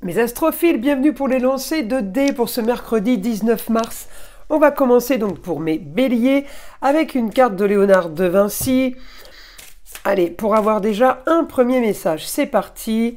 Mes astrophiles, bienvenue pour les lancers de dés pour ce mercredi 19 mars. On va commencer donc pour mes béliers avec une carte de Léonard de Vinci. Allez, pour avoir déjà un premier message, c'est parti.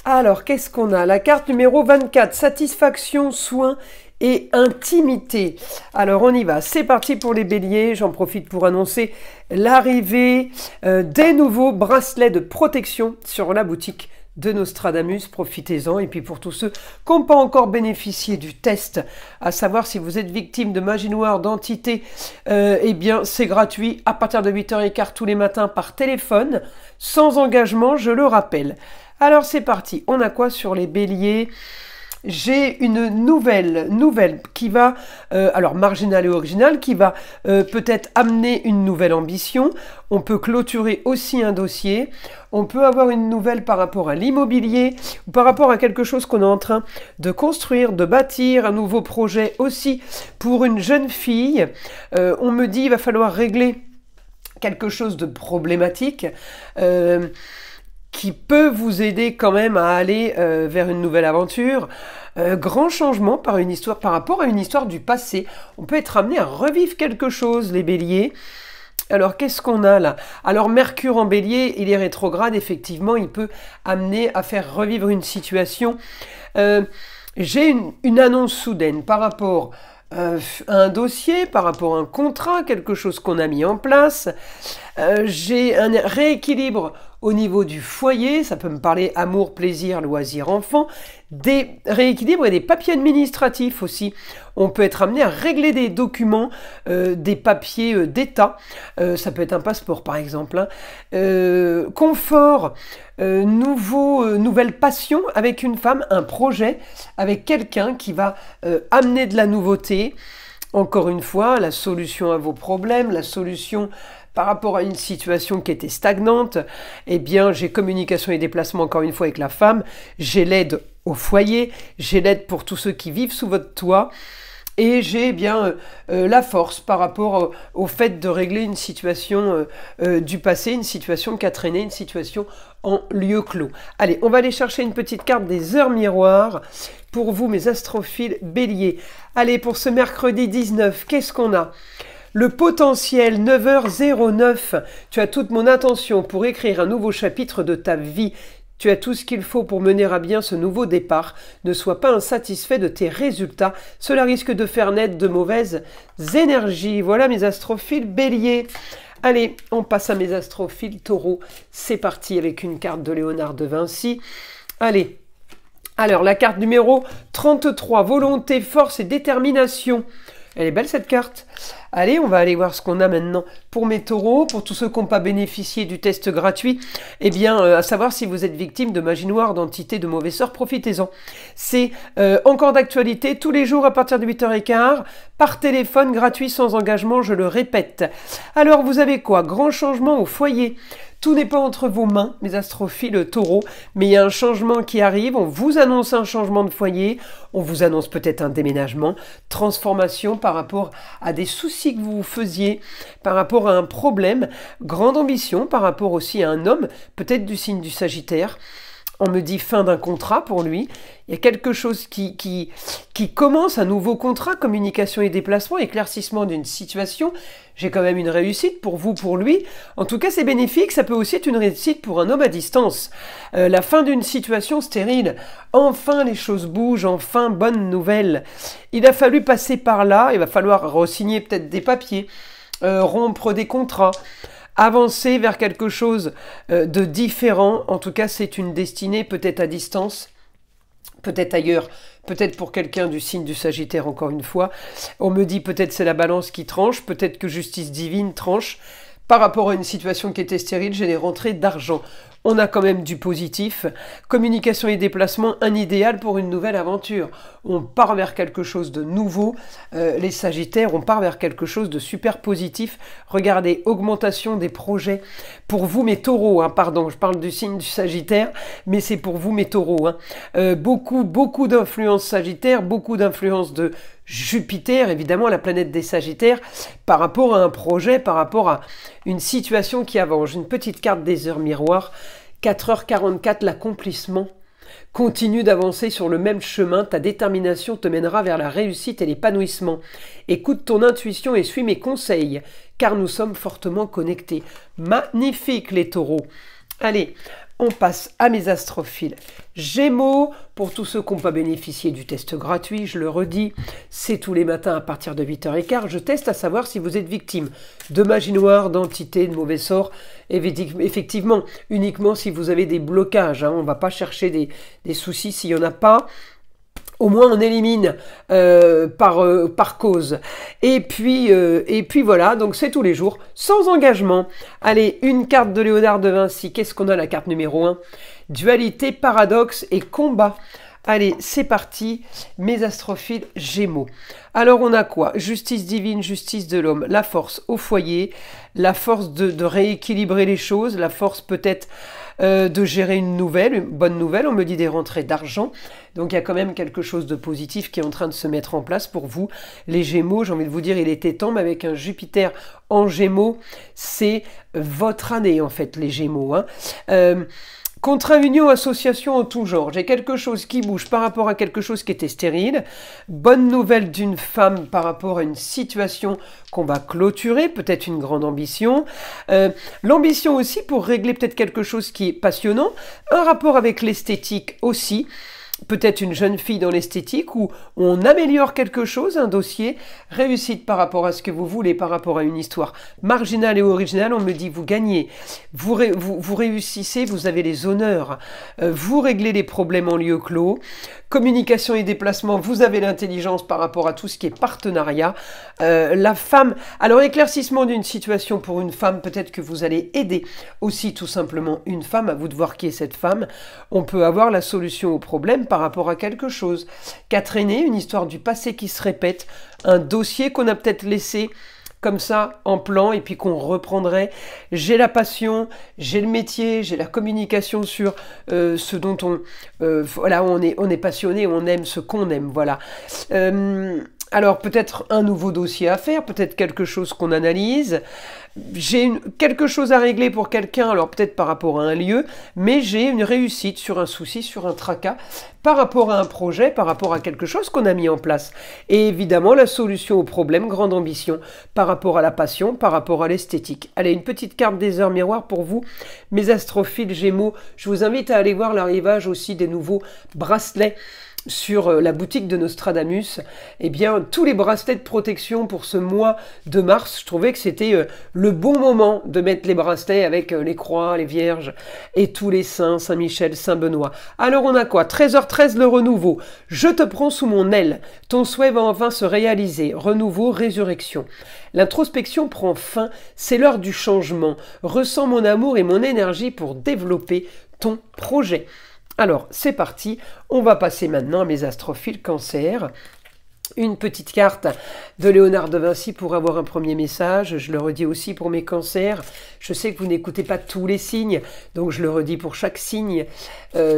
Alors, qu'est-ce qu'on a? La carte numéro 24, satisfaction, soin et intimité. Alors, on y va. C'est parti pour les béliers. J'en profite pour annoncer l'arrivée des nouveaux bracelets de protection sur la boutique de Nostradamus, profitez-en. Et puis pour tous ceux qui n'ont pas encore bénéficié du test, à savoir si vous êtes victime de magie noire, d'entité, eh bien c'est gratuit à partir de 8h15 tous les matins par téléphone, sans engagement, je le rappelle. Alors c'est parti, on a quoi sur les béliers? J'ai une nouvelle qui va, alors marginale et originale, qui va peut-être amener une nouvelle ambition. On peut clôturer aussi un dossier. On peut avoir une nouvelle par rapport à l'immobilier ou par rapport à quelque chose qu'on est en train de construire, de bâtir, un nouveau projet aussi pour une jeune fille. On me dit qu'il va falloir régler quelque chose de problématique. Qui peut vous aider quand même à aller vers une nouvelle aventure. Grand changement par rapport à une histoire du passé. On peut être amené à revivre quelque chose, les béliers. Alors, qu'est-ce qu'on a là? Alors, Mercure en bélier, il est rétrograde, effectivement, il peut amener à faire revivre une situation. J'ai une annonce soudaine par rapport à un dossier, par rapport à un contrat, quelque chose qu'on a mis en place. J'ai un rééquilibre au niveau du foyer, ça peut me parler amour, plaisir, loisir, enfant, des rééquilibres et des papiers administratifs aussi. On peut être amené à régler des documents, des papiers d'État, ça peut être un passeport par exemple. Confort, nouvelle passion avec une femme, un projet avec quelqu'un qui va amener de la nouveauté. Encore une fois, la solution à vos problèmes, la solution par rapport à une situation qui était stagnante, eh bien, j'ai communication et déplacement encore une fois avec la femme, j'ai l'aide au foyer, j'ai l'aide pour tous ceux qui vivent sous votre toit, et j'ai bien la force par rapport au fait de régler une situation du passé, une situation qui a traîné, une situation en lieu clos. Allez, on va aller chercher une petite carte des heures miroirs pour vous, mes astrophiles béliers. Allez, pour ce mercredi 19, qu'est-ce qu'on a? Le potentiel, 9h09. Tu as toute mon attention pour écrire un nouveau chapitre de ta vie. Tu as tout ce qu'il faut pour mener à bien ce nouveau départ. Ne sois pas insatisfait de tes résultats. Cela risque de faire naître de mauvaises énergies. Voilà mes astrophiles béliers. Allez, on passe à mes astrophiles taureaux. C'est parti avec une carte de Léonard de Vinci. Allez. Alors, la carte numéro 33, volonté, force et détermination. Elle est belle cette carte. Allez, on va aller voir ce qu'on a maintenant pour mes taureaux, pour tous ceux qui n'ont pas bénéficié du test gratuit. Eh bien, à savoir si vous êtes victime de magie noire, d'entité, de mauvais sort, profitez-en. C'est encore d'actualité tous les jours à partir de 8h15, par téléphone, gratuit, sans engagement, je le répète. Alors, vous avez quoi? Grand changement au foyer. Tout n'est pas entre vos mains, mes astrophiles taureaux, mais il y a un changement qui arrive, on vous annonce un changement de foyer, on vous annonce peut-être un déménagement, transformation par rapport à des soucis que vous faisiez, par rapport à un problème, grande ambition par rapport aussi à un homme, peut-être du signe du Sagittaire. On me dit fin d'un contrat pour lui. Il y a quelque chose qui commence, un nouveau contrat, communication et déplacement, éclaircissement d'une situation. J'ai quand même une réussite pour vous, pour lui. En tout cas, c'est bénéfique. Ça peut aussi être une réussite pour un homme à distance. La fin d'une situation stérile. Enfin, les choses bougent. Enfin, bonne nouvelle. Il a fallu passer par là. Il va falloir re-signer peut-être des papiers, rompre des contrats. Avancer vers quelque chose de différent. En tout cas, c'est une destinée peut-être à distance, peut-être ailleurs, peut-être pour quelqu'un du signe du Sagittaire, encore une fois. On me dit peut-être c'est la balance qui tranche, peut-être que justice divine tranche. Par rapport à une situation qui était stérile, j'ai des rentrées d'argent. On a quand même du positif. Communication et déplacement, un idéal pour une nouvelle aventure. On part vers quelque chose de nouveau. Les Sagittaires, on part vers quelque chose de super positif. Regardez, augmentation des projets. Pour vous, mes taureaux, pardon, je parle du signe du Sagittaire, mais c'est pour vous, mes taureaux. Beaucoup d'influence Sagittaire, beaucoup d'influence de Jupiter, évidemment la planète des Sagittaires, par rapport à un projet, par rapport à une situation qui avance. Une petite carte des heures miroirs, 4h44, l'accomplissement. Continue d'avancer sur le même chemin, ta détermination te mènera vers la réussite et l'épanouissement. Écoute ton intuition et suis mes conseils, car nous sommes fortement connectés. Magnifique les taureaux. Allez, on passe à mes astrophiles Gémeaux. Pour tous ceux qui n'ont pas bénéficié du test gratuit, je le redis, c'est tous les matins à partir de 8h15. Je teste à savoir si vous êtes victime de magie noire, d'entité, de mauvais sorts. Effectivement, uniquement si vous avez des blocages. On ne va pas chercher des soucis s'il n'y en a pas. Au moins on élimine par cause. Et puis voilà, donc c'est tous les jours, sans engagement. Allez, une carte de Léonard de Vinci. Qu'est-ce qu'on a, la carte numéro 1? Dualité, paradoxe et combat. Allez, c'est parti, mes astrophiles Gémeaux. Alors on a quoi? Justice divine, justice de l'homme, la force au foyer, la force de rééquilibrer les choses, la force peut-être de gérer une bonne nouvelle, on me dit des rentrées d'argent. Donc il y a quand même quelque chose de positif qui est en train de se mettre en place pour vous, les Gémeaux. J'ai envie de vous dire, il était temps, mais avec un Jupiter en Gémeaux, c'est votre année en fait, les Gémeaux. Contrat, union, association en tout genre. J'ai quelque chose qui bouge par rapport à quelque chose qui était stérile. Bonne nouvelle d'une femme par rapport à une situation qu'on va clôturer, peut-être une grande ambition. L'ambition aussi pour régler peut-être quelque chose qui est passionnant. Un rapport avec l'esthétique aussi. Peut-être une jeune fille dans l'esthétique où on améliore quelque chose, un dossier, réussite par rapport à ce que vous voulez, par rapport à une histoire marginale et originale. On me dit vous gagnez, vous réussissez, vous avez les honneurs, vous réglez les problèmes en lieu clos. Communication et déplacement, vous avez l'intelligence par rapport à tout ce qui est partenariat. La femme, alors éclaircissement d'une situation pour une femme, peut-être que vous allez aider aussi tout simplement une femme, à vous de voir qui est cette femme. On peut avoir la solution au problème par rapport à quelque chose. Qu'a traîné, une histoire du passé qui se répète, un dossier qu'on a peut-être laissé comme ça en plan et puis qu'on reprendrait. J'ai la passion, j'ai le métier, j'ai la communication sur ce dont voilà, on est passionné, on aime ce qu'on aime, voilà. Alors peut-être un nouveau dossier à faire, peut-être quelque chose qu'on analyse. J'ai quelque chose à régler pour quelqu'un, alors peut-être par rapport à un lieu, mais j'ai une réussite sur un souci, sur un tracas, par rapport à un projet, par rapport à quelque chose qu'on a mis en place. Et évidemment, la solution au problème, grande ambition, par rapport à la passion, par rapport à l'esthétique. Allez, une petite carte des heures miroirs pour vous, mes astrophiles Gémeaux. Je vous invite à aller voir l'arrivage aussi des nouveaux bracelets sur la boutique de Nostradamus. Eh bien, tous les bracelets de protection pour ce mois de mars, je trouvais que c'était le bon moment de mettre les bracelets avec les croix, les vierges et tous les saints, Saint-Michel, Saint-Benoît. Alors on a quoi? 13h13, le renouveau. Je te prends sous mon aile. Ton souhait va enfin se réaliser. Renouveau, résurrection. L'introspection prend fin. C'est l'heure du changement. Ressens mon amour et mon énergie pour développer ton projet. Alors, c'est parti, on va passer maintenant à mes astrophiles Cancer. Une petite carte de Léonard de Vinci pour avoir un premier message. Je le redis aussi pour mes cancers. Je sais que vous n'écoutez pas tous les signes, donc je le redis pour chaque signe.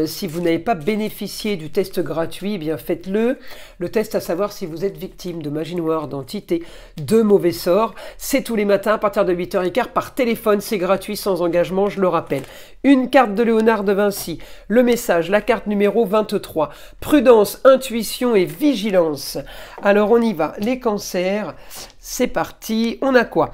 Si vous n'avez pas bénéficié du test gratuit, eh bien faites-le. Le test à savoir si vous êtes victime de magie noire, d'entité, de mauvais sorts. C'est tous les matins à partir de 8h15 par téléphone. C'est gratuit, sans engagement, je le rappelle. Une carte de Léonard de Vinci. Le message, la carte numéro 23. Prudence, intuition et vigilance. Alors on y va, les cancers, c'est parti, on a quoi?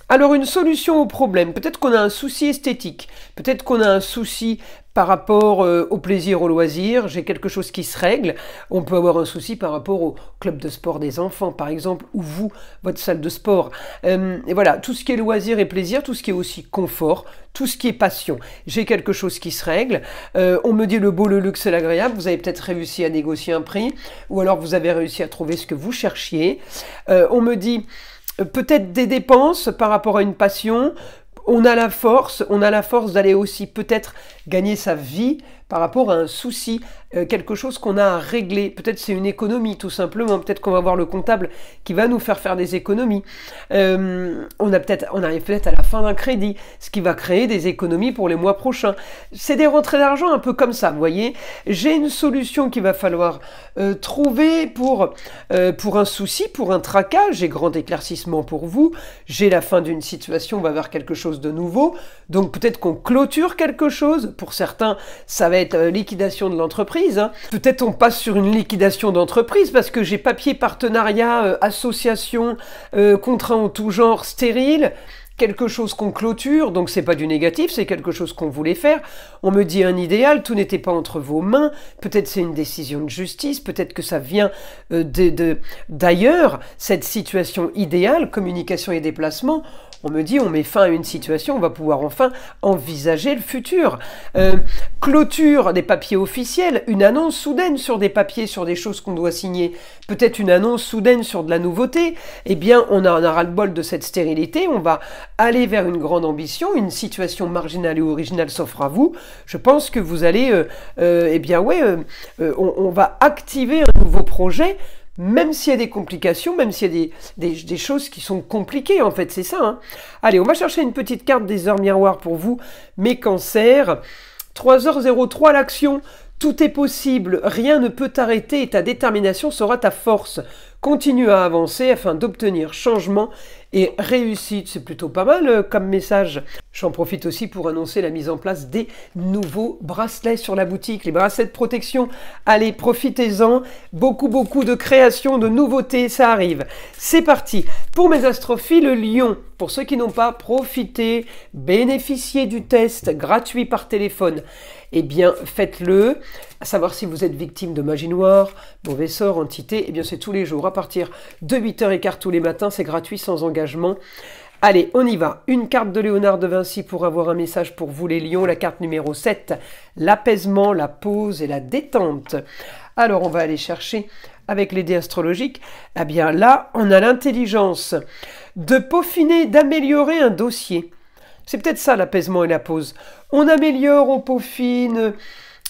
Alors une solution au problème, peut-être qu'on a un souci esthétique, peut-être qu'on a un souci par rapport au plaisir, au loisir, j'ai quelque chose qui se règle. On peut avoir un souci par rapport au club de sport des enfants, par exemple, ou vous, votre salle de sport. Et voilà, tout ce qui est loisir et plaisir, tout ce qui est aussi confort, tout ce qui est passion. J'ai quelque chose qui se règle. On me dit le beau, le luxe et l'agréable. Vous avez peut-être réussi à négocier un prix, ou alors vous avez réussi à trouver ce que vous cherchiez. On me dit peut-être des dépenses par rapport à une passion. On a la force d'aller aussi peut-être gagner sa vie par rapport à un souci, quelque chose qu'on a à régler. Peut-être c'est une économie tout simplement, peut-être qu'on va voir le comptable qui va nous faire des économies. On arrive peut-être à la fin d'un crédit, ce qui va créer des économies pour les mois prochains. C'est des rentrées d'argent un peu comme ça, vous voyez. J'ai une solution qu'il va falloir trouver pour un souci, pour un tracas. J'ai grand éclaircissement pour vous. J'ai la fin d'une situation, on va vers quelque chose de nouveau. Donc peut-être qu'on clôture quelque chose. Pour certains, ça va être être liquidation de l'entreprise. Hein. Peut-être on passe sur une liquidation d'entreprise parce que j'ai papier, partenariat, association, contrat en tout genre, stérile. Quelque chose qu'on clôture, donc c'est pas du négatif, c'est quelque chose qu'on voulait faire. On me dit un idéal, tout n'était pas entre vos mains. Peut-être c'est une décision de justice, peut-être que ça vient d'ailleurs, cette situation idéale, communication et déplacement. On me dit, on met fin à une situation, on va pouvoir enfin envisager le futur. Clôture des papiers officiels, une annonce soudaine sur des papiers, sur des choses qu'on doit signer. Peut-être une annonce soudaine sur de la nouveauté. Eh bien, on a ras-le-bol de cette stérilité, on va aller vers une grande ambition, une situation marginale et originale s'offre à vous. Je pense que vous allez, on va activer un nouveau projet, même s'il y a des complications, même s'il y a des choses qui sont compliquées, en fait, c'est ça. Hein. Allez, on va chercher une petite carte des heures miroirs pour vous, mes cancers. 3h03, l'action. Tout est possible, rien ne peut t'arrêter et ta détermination sera ta force. Continue à avancer afin d'obtenir changement et réussite. C'est plutôt pas mal comme message. J'en profite aussi pour annoncer la mise en place des nouveaux bracelets sur la boutique, les bracelets de protection. Allez, profitez-en. Beaucoup de créations, de nouveautés, ça arrive. C'est parti. Pour mes astrophiles Lion, pour ceux qui n'ont pas profité, bénéficiez du test gratuit par téléphone. Eh bien, faites-le. À savoir si vous êtes victime de magie noire, mauvais sort, entité, eh bien c'est tous les jours à partir de 8h15 tous les matins, c'est gratuit sans engagement. Allez, on y va. Une carte de Léonard de Vinci pour avoir un message pour vous les lions. La carte numéro 7, l'apaisement, la pause et la détente. Alors, on va aller chercher avec les dés astrologiques. Eh bien là, on a l'intelligence de peaufiner, d'améliorer un dossier. C'est peut-être ça l'apaisement et la pause. On améliore, on peaufine,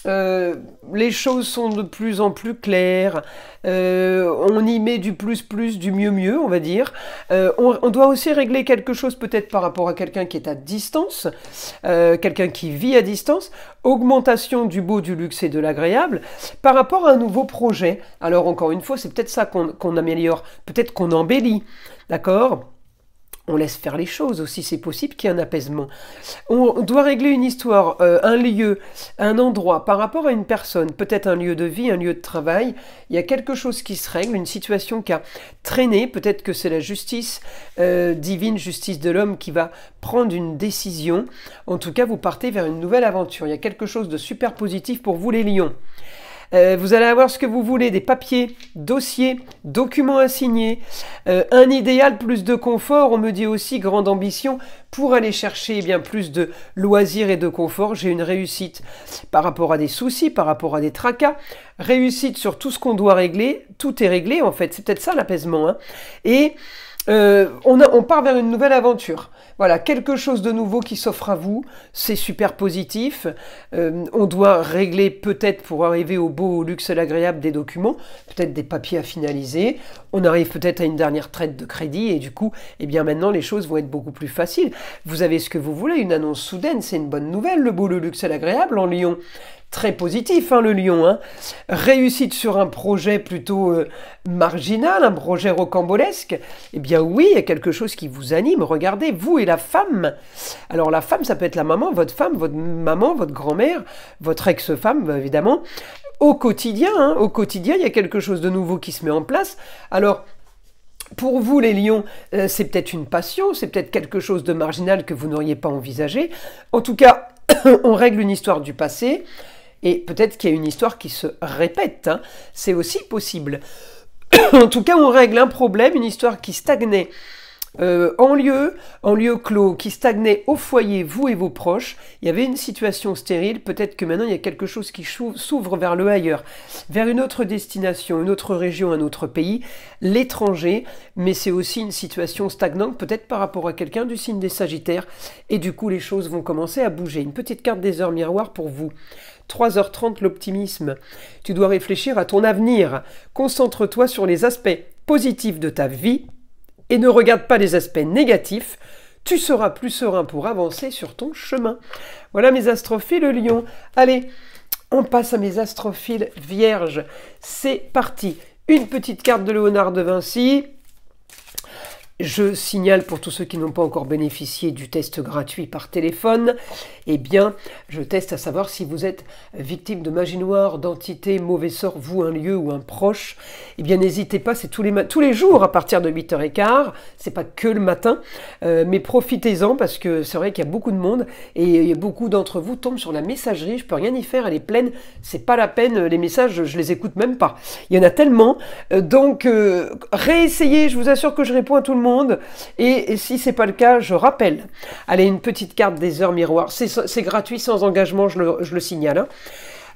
les choses sont de plus en plus claires, on y met du plus, du mieux, on va dire. On doit aussi régler quelque chose peut-être par rapport à quelqu'un qui est à distance, quelqu'un qui vit à distance, augmentation du beau, du luxe et de l'agréable, par rapport à un nouveau projet. Alors encore une fois, c'est peut-être ça qu'on améliore, peut-être qu'on embellit, d'accord ? On laisse faire les choses aussi, c'est possible qu'il y ait un apaisement. On doit régler une histoire, un lieu, un endroit, par rapport à une personne, peut-être un lieu de vie, un lieu de travail. Il y a quelque chose qui se règle, une situation qui a traîné, peut-être que c'est la justice divine, justice de l'homme qui va prendre une décision. En tout cas, vous partez vers une nouvelle aventure. Il y a quelque chose de super positif pour vous les lions. Vous allez avoir ce que vous voulez, des papiers, dossiers, documents à signer, un idéal, plus de confort, on me dit aussi grande ambition, pour aller chercher bien plus de loisirs et de confort, j'ai une réussite par rapport à des soucis, par rapport à des tracas, réussite sur tout ce qu'on doit régler, tout est réglé en fait, c'est peut-être ça l'apaisement, hein. Et on part vers une nouvelle aventure. Voilà, quelque chose de nouveau qui s'offre à vous, c'est super positif. On doit régler peut-être pour arriver au beau, au luxe et l'agréable des documents, peut-être des papiers à finaliser. On arrive peut-être à une dernière traite de crédit et du coup, eh bien maintenant les choses vont être beaucoup plus faciles. Vous avez ce que vous voulez, une annonce soudaine, c'est une bonne nouvelle, le beau, le luxe et l'agréable en Lion. Très positif, hein, le lion. Hein. Réussite sur un projet plutôt marginal, un projet rocambolesque. Eh bien oui, il y a quelque chose qui vous anime. Regardez, vous et la femme. Alors la femme, ça peut être la maman, votre maman, votre grand-mère, votre ex-femme, évidemment. Au quotidien, il y a quelque chose de nouveau qui se met en place. Alors, pour vous, les lions, c'est peut-être une passion, c'est peut-être quelque chose de marginal que vous n'auriez pas envisagé. En tout cas, on règle une histoire du passé. Et peut-être qu'il y a une histoire qui se répète, hein. C'est aussi possible. En tout cas, on règle un problème, une histoire qui stagnait en lieu clos, qui stagnait au foyer, vous et vos proches. Il y avait une situation stérile, peut-être que maintenant il y a quelque chose qui s'ouvre vers le ailleurs, vers une autre destination, une autre région, un autre pays, l'étranger, mais c'est aussi une situation stagnante, peut-être par rapport à quelqu'un du signe des Sagittaires, et du coup les choses vont commencer à bouger. Une petite carte des heures miroirs pour vous. 3h30, l'optimisme. Tu dois réfléchir à ton avenir. Concentre-toi sur les aspects positifs de ta vie et ne regarde pas les aspects négatifs. Tu seras plus serein pour avancer sur ton chemin. Voilà mes astrophiles lions. Allez, on passe à mes astrophiles vierges. C'est parti. Une petite carte de Léonard de Vinci. Je signale pour tous ceux qui n'ont pas encore bénéficié du test gratuit par téléphone, eh bien, je teste à savoir si vous êtes victime de magie noire, d'entité, mauvais sort, vous, un lieu ou un proche. Eh bien, n'hésitez pas, c'est tous les jours à partir de 8h15, c'est pas que le matin, mais profitez-en parce que c'est vrai qu'il y a beaucoup de monde et beaucoup d'entre vous tombent sur la messagerie, je peux rien y faire, elle est pleine, c'est pas la peine, les messages, je les écoute même pas. Il y en a tellement, donc réessayez, je vous assure que je réponds à tout le monde. Et si c'est pas le cas, je rappelle. Allez, une petite carte des heures miroirs. C'est gratuit, sans engagement, je le signale. Hein.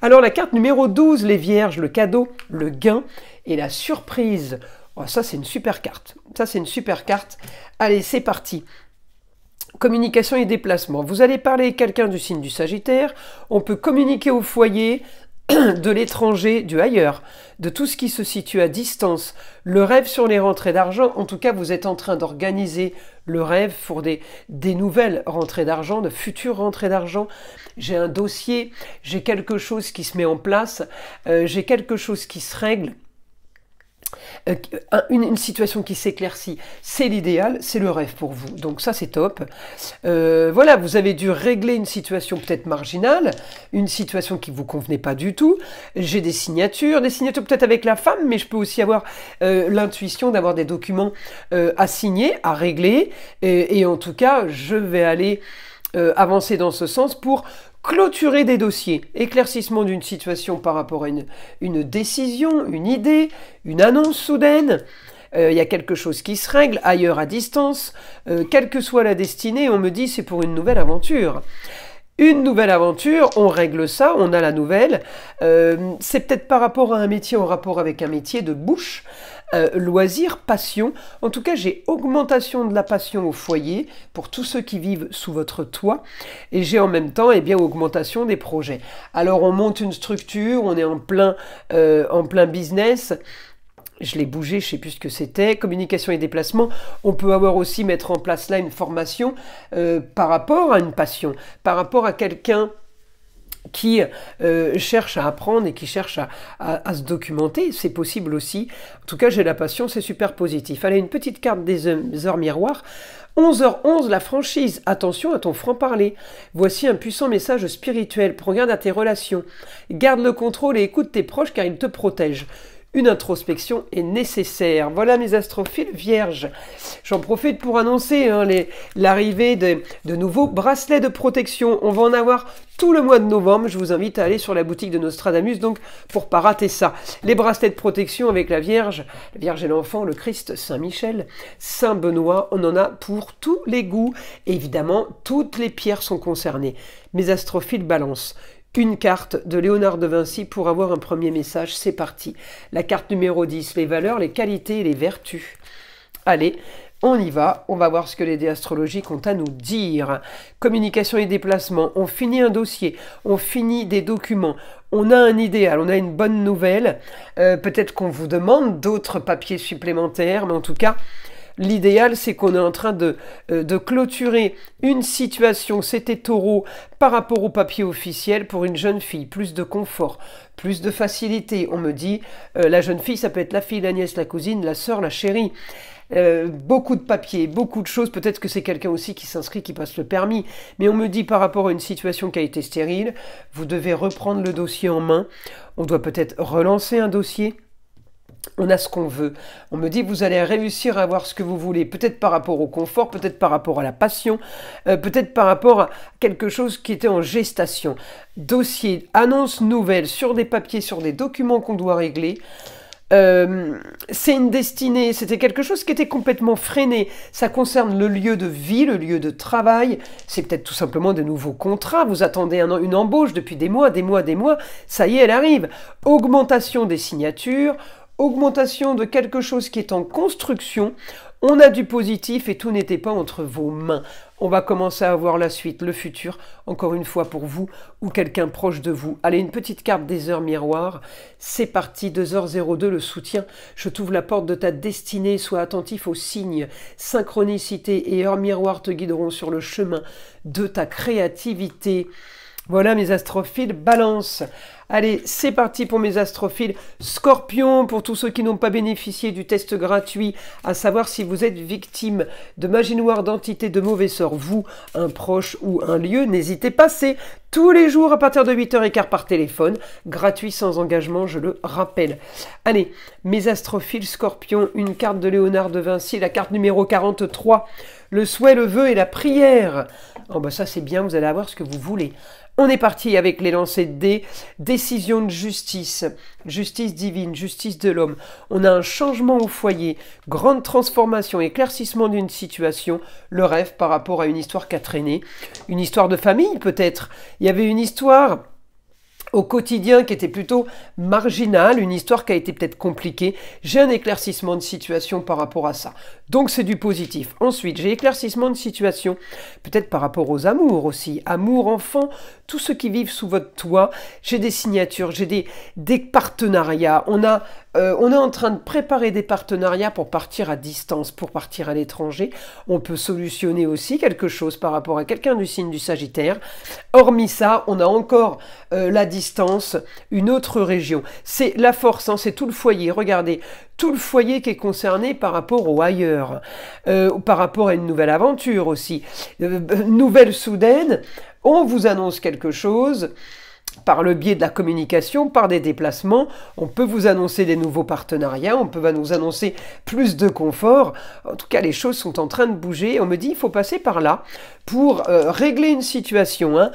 Alors, la carte numéro 12, les vierges, le cadeau, le gain et la surprise. Oh, ça, c'est une super carte. Ça, c'est une super carte. Allez, c'est parti. Communication et déplacement. Vous allez parler avec quelqu'un du signe du Sagittaire. On peut communiquer au foyer, de l'étranger, du ailleurs, de tout ce qui se situe à distance, le rêve sur les rentrées d'argent. En tout cas, vous êtes en train d'organiser le rêve pour des nouvelles rentrées d'argent, de futures rentrées d'argent. J'ai un dossier, j'ai quelque chose qui se met en place, j'ai quelque chose qui se règle. Une situation qui s'éclaircit, c'est l'idéal, c'est le rêve pour vous. Donc ça, c'est top. Voilà, vous avez dû régler une situation peut-être marginale, une situation qui ne vous convenait pas du tout. J'ai des signatures peut-être avec la femme, mais je peux aussi avoir l'intuition d'avoir des documents à signer, à régler. Et en tout cas, je vais aller avancer dans ce sens pour clôturer des dossiers, éclaircissement d'une situation par rapport à une décision, une idée, une annonce soudaine. Il y a quelque chose qui se règle, ailleurs à distance. Quelle que soit la destinée, on me dit c'est pour une nouvelle aventure. Une nouvelle aventure, on règle ça, on a la nouvelle. C'est peut-être par rapport à un métier, en rapport avec un métier de bouche. Loisir, passion. En tout cas, j'ai augmentation de la passion au foyer pour tous ceux qui vivent sous votre toit. Et j'ai en même temps, eh bien, augmentation des projets. Alors, on monte une structure, on est en plein business. Je l'ai bougé, je ne sais plus ce que c'était. Communication et déplacement. On peut avoir aussi mettre en place là une formation par rapport à une passion, par rapport à quelqu'un qui cherche à apprendre et qui cherche à se documenter, c'est possible aussi. En tout cas, j'ai la passion, c'est super positif. Allez, une petite carte des heures miroirs. 11h11, la franchise. Attention à ton franc-parler. Voici un puissant message spirituel. Regarde à tes relations. Garde le contrôle et écoute tes proches car ils te protègent. Une introspection est nécessaire. Voilà mes astrophiles vierges. J'en profite pour annoncer l'arrivée de nouveaux bracelets de protection. On va en avoir tout le mois de novembre. Je vous invite à aller sur la boutique de Nostradamus donc pour pas rater ça. Les bracelets de protection avec la Vierge et l'Enfant, le Christ, Saint Michel, Saint Benoît. On en a pour tous les goûts. Et évidemment, toutes les pierres sont concernées. Mes astrophiles Balance. Une carte de Léonard de Vinci pour avoir un premier message, c'est parti. La carte numéro 10, les valeurs, les qualités et les vertus. Allez, on y va, on va voir ce que les dés astrologiques ont à nous dire. Communication et déplacement, on finit un dossier, on finit des documents, on a un idéal, on a une bonne nouvelle. Peut-être qu'on vous demande d'autres papiers supplémentaires, mais en tout cas, l'idéal, c'est qu'on est en train de clôturer une situation, c'était Taureau, par rapport au papier officiel pour une jeune fille. Plus de confort, plus de facilité. On me dit, la jeune fille, ça peut être la fille, la nièce, la cousine, la sœur, la chérie. Beaucoup de papiers, beaucoup de choses. Peut-être que c'est quelqu'un aussi qui s'inscrit, qui passe le permis. Mais on me dit par rapport à une situation qui a été stérile, vous devez reprendre le dossier en main. On doit peut-être relancer un dossier. On a ce qu'on veut. On me dit vous allez réussir à avoir ce que vous voulez, peut-être par rapport au confort, peut-être par rapport à la passion, peut-être par rapport à quelque chose qui était en gestation. Dossier, annonce nouvelle sur des papiers, sur des documents qu'on doit régler. C'est une destinée, c'était quelque chose qui était complètement freiné. Ça concerne le lieu de vie, le lieu de travail. C'est peut-être tout simplement de nouveaux contrats. Vous attendez une embauche depuis des mois. Ça y est, elle arrive. Augmentation des signatures. Augmentation de quelque chose qui est en construction, on a du positif et tout n'était pas entre vos mains. On va commencer à voir la suite, le futur, encore une fois pour vous ou quelqu'un proche de vous. Allez, une petite carte des heures miroirs, c'est parti, 2h02, le soutien. Je t'ouvre la porte de ta destinée, sois attentif aux signes. Synchronicité et heures miroirs te guideront sur le chemin de ta créativité. Voilà mes astrophiles, Balance. Allez, c'est parti pour mes astrophiles. Scorpion, pour tous ceux qui n'ont pas bénéficié du test gratuit, à savoir si vous êtes victime de magie noire, d'entité, de mauvais sort, vous, un proche ou un lieu, n'hésitez pas, c'est tous les jours à partir de 8h15 par téléphone, gratuit sans engagement, je le rappelle. Allez, mes astrophiles Scorpion, une carte de Léonard de Vinci, la carte numéro 43, le souhait, le vœu et la prière. Oh bah ça c'est bien, vous allez avoir ce que vous voulez. On est parti avec les lancers de dés, décision de justice, justice divine, justice de l'homme. On a un changement au foyer, grande transformation, éclaircissement d'une situation, le rêve par rapport à une histoire qui a traîné. Une histoire de famille peut-être. Il y avait une histoire au quotidien qui était plutôt marginale, une histoire qui a été peut-être compliquée. J'ai un éclaircissement de situation par rapport à ça. Donc c'est du positif. Ensuite, j'ai éclaircissement de situation, peut-être par rapport aux amours aussi. Amour, enfant, tous ceux qui vivent sous votre toit. J'ai des signatures, j'ai des partenariats. On est en train de préparer des partenariats pour partir à distance, pour partir à l'étranger. On peut solutionner aussi quelque chose par rapport à quelqu'un du signe du Sagittaire. Hormis ça, on a encore la distance, une autre région. C'est la force, hein, c'est tout le foyer. Regardez, tout le foyer qui est concerné par rapport au ailleurs, par rapport à une nouvelle aventure aussi. Nouvelle soudaine, on vous annonce quelque chose. Par le biais de la communication, par des déplacements, on peut vous annoncer des nouveaux partenariats, on peut nous annoncer plus de confort. En tout cas, les choses sont en train de bouger. On me dit il faut passer par là pour régler une situation. Hein.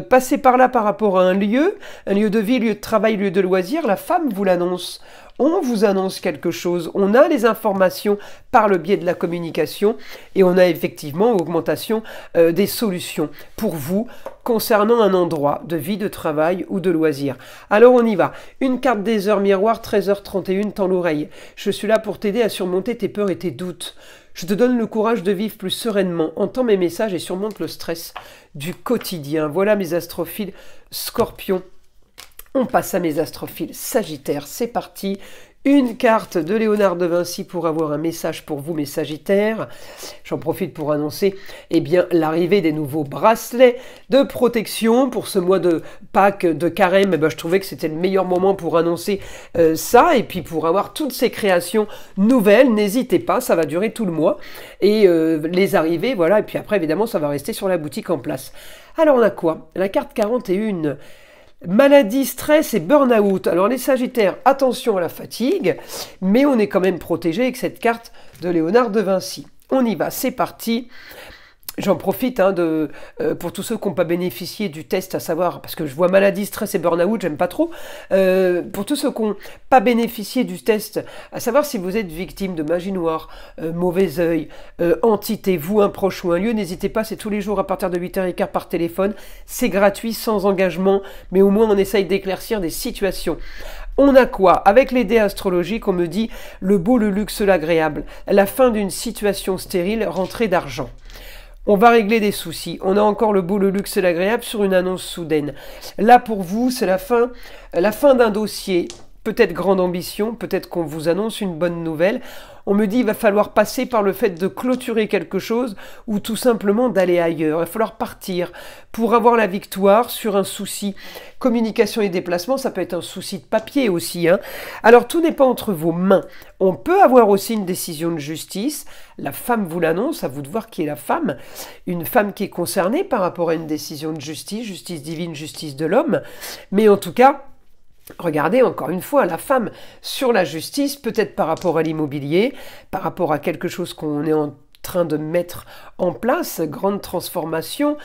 Passer par là par rapport à un lieu de vie, lieu de travail, lieu de loisir. La femme vous l'annonce. On vous annonce quelque chose, on a les informations par le biais de la communication et on a effectivement augmentation des solutions pour vous concernant un endroit de vie, de travail ou de loisir. Alors on y va. Une carte des heures miroir, 13h31, tends l'oreille. Je suis là pour t'aider à surmonter tes peurs et tes doutes. Je te donne le courage de vivre plus sereinement. Entends mes messages et surmonte le stress du quotidien. Voilà mes astrophiles Scorpion. On passe à mes astrophiles Sagittaires, c'est parti. Une carte de Léonard de Vinci pour avoir un message pour vous, mes Sagittaires. J'en profite pour annoncer l'arrivée des nouveaux bracelets de protection pour ce mois de Pâques, de Carême. Je trouvais que c'était le meilleur moment pour annoncer ça et puis pour avoir toutes ces créations nouvelles. N'hésitez pas, ça va durer tout le mois. Et les arrivées, voilà. Et puis après, évidemment, ça va rester sur la boutique en place. Alors, on a quoi? La carte 41. Maladie, stress et burn-out. Alors les Sagittaires, attention à la fatigue, mais on est quand même protégé avec cette carte de Léonard de Vinci. On y va, c'est parti. J'en profite pour tous ceux qui n'ont pas bénéficié du test, à savoir, parce que je vois maladie, stress et burn-out, j'aime pas trop. Pour tous ceux qui n'ont pas bénéficié du test, à savoir si vous êtes victime de magie noire, mauvais œil, entité, vous, un proche ou un lieu, n'hésitez pas, c'est tous les jours à partir de 8h15 par téléphone. C'est gratuit, sans engagement, mais au moins on essaye d'éclaircir des situations. On a quoi? Avec les dés astrologiques, on me dit le beau, le luxe, l'agréable, la fin d'une situation stérile, rentrée d'argent. On va régler des soucis. On a encore le beau, le luxe et l'agréable sur une annonce soudaine. Là, pour vous, c'est la fin d'un dossier. Peut-être grande ambition, peut-être qu'on vous annonce une bonne nouvelle. On me dit qu'il va falloir passer par le fait de clôturer quelque chose ou tout simplement d'aller ailleurs. Il va falloir partir pour avoir la victoire sur un souci. Communication et déplacement, ça peut être un souci de papier aussi. Hein. Alors tout n'est pas entre vos mains. On peut avoir aussi une décision de justice. La femme vous l'annonce, à vous de voir qui est la femme. Une femme qui est concernée par rapport à une décision de justice, justice divine, justice de l'homme. Mais en tout cas, regardez encore une fois la femme sur la justice, peut-être par rapport à l'immobilier, par rapport à quelque chose qu'on est en train de mettre en place, grande transformation,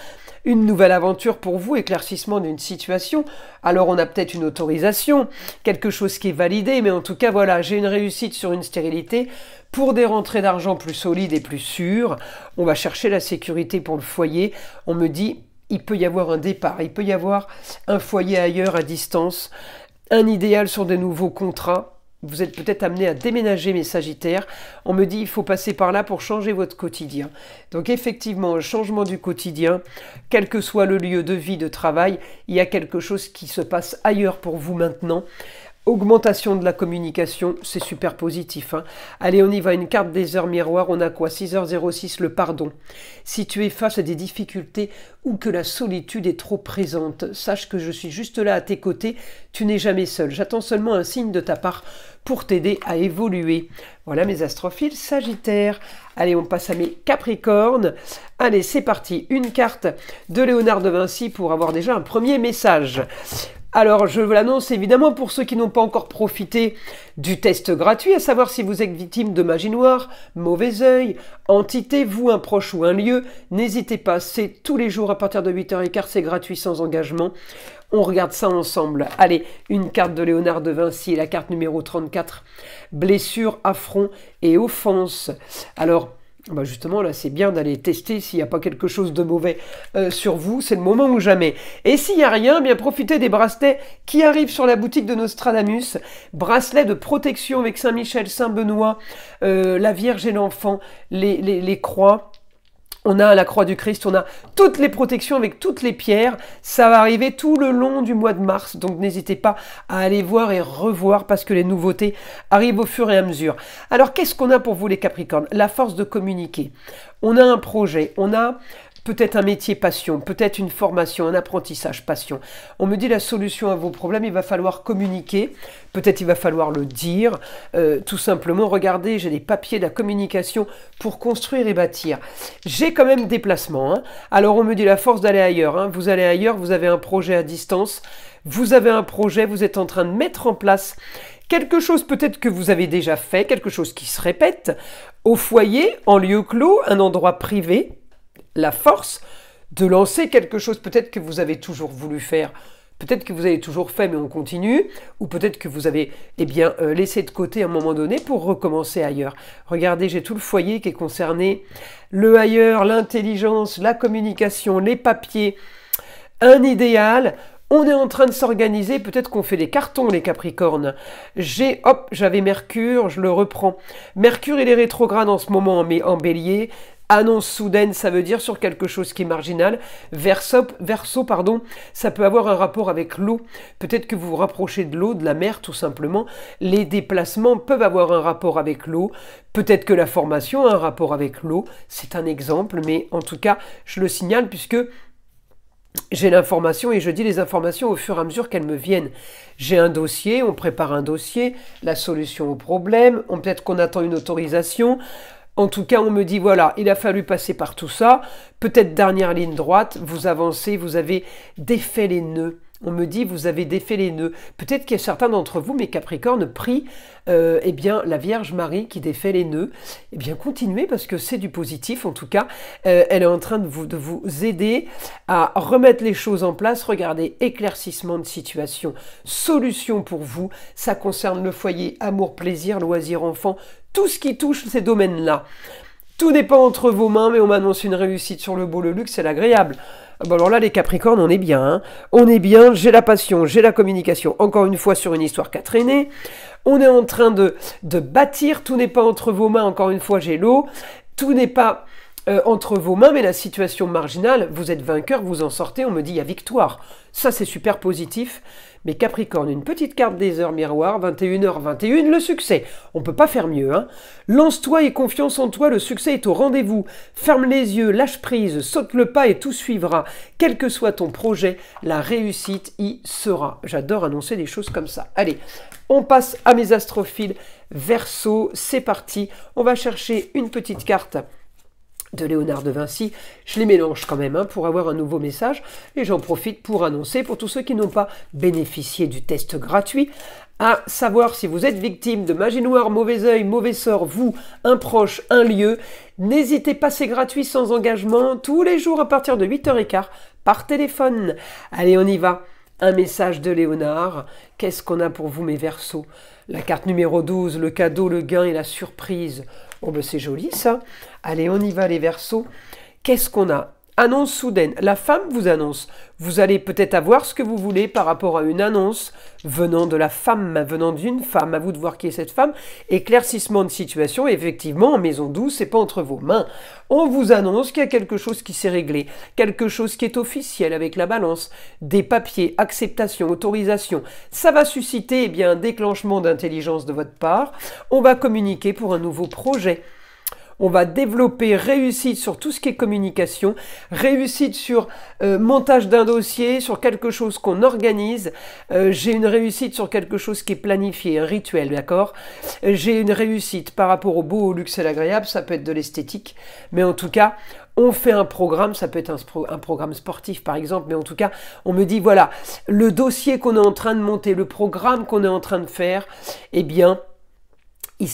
une nouvelle aventure pour vous, éclaircissement d'une situation. Alors on a peut-être une autorisation, quelque chose qui est validé, mais en tout cas voilà, j'ai une réussite sur une stérilité pour des rentrées d'argent plus solides et plus sûres. On va chercher la sécurité pour le foyer. On me dit il peut y avoir un départ, il peut y avoir un foyer ailleurs à distance, un idéal sur de nouveaux contrats. Vous êtes peut-être amené à déménager, mes Sagittaires. On me dit il faut passer par là pour changer votre quotidien. Donc effectivement, un changement du quotidien, quel que soit le lieu de vie, de travail, il y a quelque chose qui se passe ailleurs pour vous maintenant. Augmentation de la communication, c'est super positif. Hein. Allez, on y va, une carte des heures miroirs, on a quoi? 6h06, le pardon. Si tu es face à des difficultés ou que la solitude est trop présente, sache que je suis juste là à tes côtés, tu n'es jamais seul. J'attends seulement un signe de ta part pour t'aider à évoluer. Voilà mes astrophiles Sagittaire. Allez, on passe à mes Capricornes. Allez, c'est parti. Une carte de Léonard de Vinci pour avoir déjà un premier message. Alors, je vous l'annonce évidemment pour ceux qui n'ont pas encore profité du test gratuit, à savoir si vous êtes victime de magie noire, mauvais œil, entité, vous, un proche ou un lieu, n'hésitez pas, c'est tous les jours à partir de 8h15, c'est gratuit sans engagement. On regarde ça ensemble. Allez, une carte de Léonard de Vinci, la carte numéro 34, blessure, affront et offense. Alors, bah justement, là, c'est bien d'aller tester s'il n'y a pas quelque chose de mauvais sur vous. C'est le moment ou jamais. Et s'il n'y a rien, bien profitez des bracelets qui arrivent sur la boutique de Nostradamus. Bracelets de protection avec Saint-Michel, Saint-Benoît, la Vierge et l'Enfant, les croix. On a la croix du Christ, on a toutes les protections avec toutes les pierres. Ça va arriver tout le long du mois de mars, donc n'hésitez pas à aller voir et revoir parce que les nouveautés arrivent au fur et à mesure. Alors, qu'est-ce qu'on a pour vous les Capricornes? La force de communiquer. On a un projet, on a peut-être un métier passion, peut-être une formation, un apprentissage passion. On me dit la solution à vos problèmes, il va falloir communiquer, peut-être il va falloir le dire, tout simplement. Regardez, j'ai des papiers de la communication pour construire et bâtir. J'ai quand même des placements. Hein. Alors on me dit la force d'aller ailleurs. Hein. Vous allez ailleurs, vous avez un projet à distance, vous avez un projet, vous êtes en train de mettre en place quelque chose peut-être que vous avez déjà fait, quelque chose qui se répète, au foyer, en lieu clos, un endroit privé. La force de lancer quelque chose peut-être que vous avez toujours voulu faire, peut-être que vous avez toujours fait mais on continue, ou peut-être que vous avez laissé de côté à un moment donné pour recommencer ailleurs. Regardez, j'ai tout le foyer qui est concerné, le ailleurs, l'intelligence, la communication, les papiers, un idéal. On est en train de s'organiser, peut-être qu'on fait des cartons les Capricornes. J'avais Mercure, je le reprends. Mercure il est rétrograde en ce moment mais en Bélier. Annonce soudaine, ça veut dire sur quelque chose qui est marginal. Verseau, ça peut avoir un rapport avec l'eau. Peut-être que vous vous rapprochez de l'eau, de la mer tout simplement. Les déplacements peuvent avoir un rapport avec l'eau. Peut-être que la formation a un rapport avec l'eau. C'est un exemple, mais en tout cas, je le signale puisque j'ai l'information et je dis les informations au fur et à mesure qu'elles me viennent. J'ai un dossier, on prépare un dossier, la solution au problème, peut-être qu'on attend une autorisation. En tout cas, on me dit, voilà, il a fallu passer par tout ça. Peut-être dernière ligne droite, vous avancez, vous avez défait les nœuds. On me dit, vous avez défait les nœuds. Peut-être qu'il y a certains d'entre vous, mes Capricornes, prient la Vierge Marie qui défait les nœuds. Eh bien, continuez parce que c'est du positif. En tout cas, elle est en train de vous aider à remettre les choses en place. Regardez, éclaircissement de situation, solution pour vous. Ça concerne le foyer, amour, plaisir, loisir, enfant, tout ce qui touche ces domaines-là. Tout n'est pas entre vos mains, mais on m'annonce une réussite sur le beau, le luxe et l'agréable. Bon alors là, les Capricornes, on est bien. Hein, on est bien, j'ai la passion, j'ai la communication. Encore une fois, sur une histoire qu'a traîné. On est en train de bâtir, tout n'est pas entre vos mains. Encore une fois, j'ai l'eau. Tout n'est pas entre vos mains, mais la situation marginale, vous êtes vainqueur, vous en sortez, on me dit il y a victoire. Ça, c'est super positif. Mais Capricorne, une petite carte des heures miroirs, 21h21, le succès. On ne peut pas faire mieux. Hein. Lance-toi et confiance en toi, le succès est au rendez-vous. Ferme les yeux, lâche prise, saute le pas et tout suivra. Quel que soit ton projet, la réussite y sera. J'adore annoncer des choses comme ça. Allez, on passe à mes astrophiles. Verseau, c'est parti. On va chercher une petite carte de Léonard de Vinci. Je les mélange quand même pour avoir un nouveau message et j'en profite pour annoncer pour tous ceux qui n'ont pas bénéficié du test gratuit, à savoir si vous êtes victime de magie noire, mauvais œil, mauvais sort, vous, un proche, un lieu, n'hésitez pas, c'est gratuit sans engagement, tous les jours à partir de 8h15 par téléphone. Allez, on y va. Un message de Léonard. Qu'est-ce qu'on a pour vous, mes Verseaux? La carte numéro 12, le cadeau, le gain et la surprise. Oh ben c'est joli ça. Allez, on y va les Verseaux. Qu'est-ce qu'on a? Annonce soudaine. La femme vous annonce. Vous allez peut-être avoir ce que vous voulez par rapport à une annonce venant de la femme, venant d'une femme. À vous de voir qui est cette femme. Éclaircissement de situation. Effectivement, en maison 12, c'est pas entre vos mains. On vous annonce qu'il y a quelque chose qui s'est réglé. Quelque chose qui est officiel avec la balance. Des papiers, acceptation, autorisation. Ça va susciter eh bien, un déclenchement d'intelligence de votre part. On va communiquer pour un nouveau projet. On va développer réussite sur tout ce qui est communication, réussite sur montage d'un dossier, sur quelque chose qu'on organise. J'ai une réussite sur quelque chose qui est planifié, un rituel, d'accord? J'ai une réussite par rapport au beau, au luxe et l'agréable, ça peut être de l'esthétique, mais en tout cas, on fait un programme, ça peut être un programme sportif par exemple, mais en tout cas, on me dit voilà, le dossier qu'on est en train de monter, le programme qu'on est en train de faire, eh bien,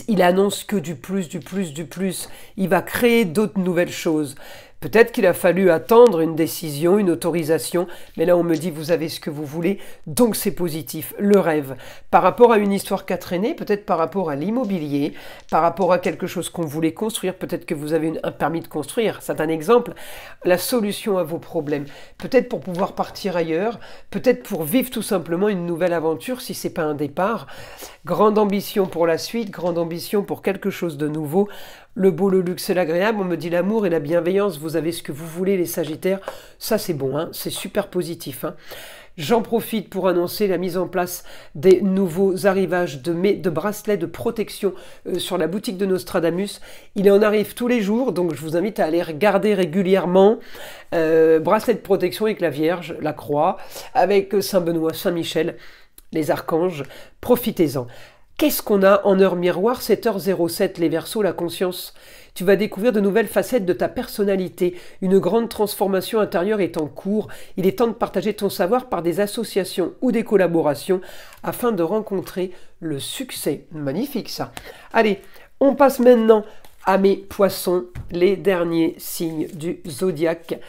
il annonce que du plus, du plus, du plus. Il va créer d'autres nouvelles choses. Peut-être qu'il a fallu attendre une décision, une autorisation, mais là on me dit vous avez ce que vous voulez, donc c'est positif, le rêve. Par rapport à une histoire qu'a traîné, peut-être par rapport à l'immobilier, par rapport à quelque chose qu'on voulait construire, peut-être que vous avez un permis de construire, c'est un exemple, la solution à vos problèmes. Peut-être pour pouvoir partir ailleurs, peut-être pour vivre tout simplement une nouvelle aventure si c'est pas un départ. Grande ambition pour la suite, grande ambition pour quelque chose de nouveau. Le beau, le luxe et l'agréable, on me dit l'amour et la bienveillance, vous avez ce que vous voulez les Sagittaires, ça c'est bon, hein, c'est super positif. Hein. J'en profite pour annoncer la mise en place des nouveaux arrivages de bracelets de protection sur la boutique de Nostradamus. Il en arrive tous les jours, donc je vous invite à aller regarder régulièrement. Bracelet de protection avec la Vierge, la Croix, avec Saint-Benoît, Saint-Michel, les archanges, profitez-en. Qu'est-ce qu'on a en heure miroir, 7h07, les Verseaux, la conscience? Tu vas découvrir de nouvelles facettes de ta personnalité. Une grande transformation intérieure est en cours. Il est temps de partager ton savoir par des associations ou des collaborations afin de rencontrer le succès. Magnifique ça. Allez, on passe maintenant à mes poissons, les derniers signes du zodiaque.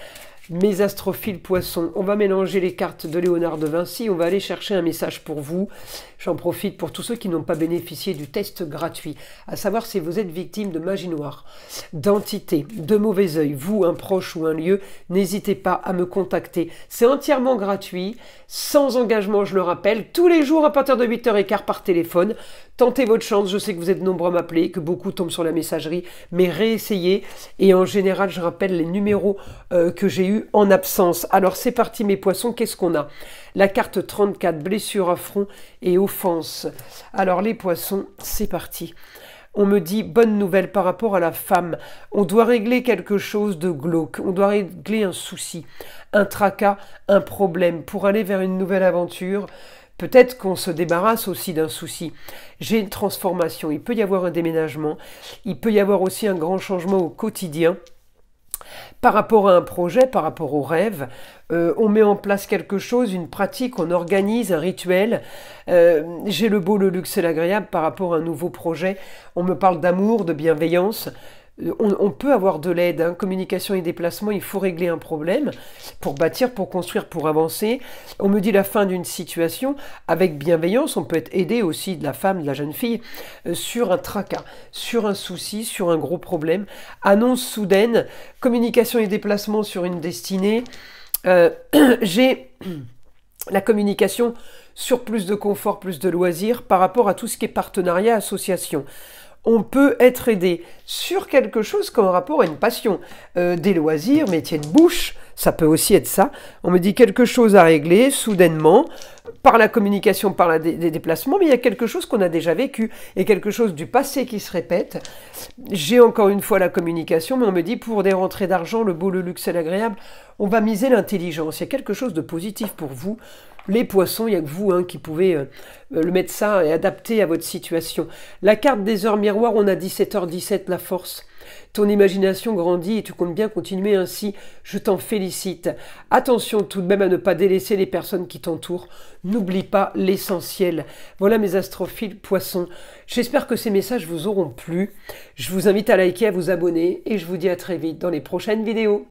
Mes astrophiles poissons, on va mélanger les cartes de Léonard de Vinci, on va aller chercher un message pour vous. J'en profite pour tous ceux qui n'ont pas bénéficié du test gratuit, à savoir si vous êtes victime de magie noire, d'entité, de mauvais œil, vous, un proche ou un lieu, n'hésitez pas à me contacter. C'est entièrement gratuit, sans engagement, je le rappelle, tous les jours à partir de 8h15 par téléphone. Tentez votre chance, je sais que vous êtes nombreux à m'appeler, que beaucoup tombent sur la messagerie, mais réessayez. Et en général, je rappelle les numéros que j'ai eus en absence. Alors c'est parti mes poissons, qu'est-ce qu'on a? La carte 34, blessure à front et offense. Alors les poissons, c'est parti. On me dit, bonne nouvelle par rapport à la femme. On doit régler quelque chose de glauque. On doit régler un souci, un tracas, un problème pour aller vers une nouvelle aventure. Peut-être qu'on se débarrasse aussi d'un souci. J'ai une transformation. Il peut y avoir un déménagement. Il peut y avoir aussi un grand changement au quotidien. Par rapport à un projet, par rapport au rêve, on met en place quelque chose, une pratique, on organise un rituel. J'ai le beau, le luxe et l'agréable par rapport à un nouveau projet. On me parle d'amour, de bienveillance. On peut avoir de l'aide, hein. Communication et déplacement, il faut régler un problème pour bâtir, pour construire, pour avancer. On me dit la fin d'une situation avec bienveillance, on peut être aidé aussi de la femme, de la jeune fille, sur un tracas, sur un souci, sur un gros problème. Annonce soudaine, communication et déplacement sur une destinée. J'ai la communication sur plus de confort, plus de loisirs par rapport à tout ce qui est partenariat, association. On peut être aidé sur quelque chose comme rapport à une passion. Des loisirs, métier de bouche, ça peut aussi être ça. On me dit quelque chose à régler, soudainement, par la communication, par des déplacements, mais il y a quelque chose qu'on a déjà vécu, et quelque chose du passé qui se répète. J'ai encore une fois la communication, mais on me dit pour des rentrées d'argent, le beau, le luxe et l'agréable, on va miser l'intelligence. Il y a quelque chose de positif pour vous. Les poissons, il n'y a que vous hein, qui pouvez le mettre ça et adapter à votre situation. La carte des heures miroirs, on a 17h17, la force. Ton imagination grandit et tu comptes bien continuer ainsi. Je t'en félicite. Attention tout de même à ne pas délaisser les personnes qui t'entourent. N'oublie pas l'essentiel. Voilà mes astrophiles poissons. J'espère que ces messages vous auront plu. Je vous invite à liker, à vous abonner et je vous dis à très vite dans les prochaines vidéos.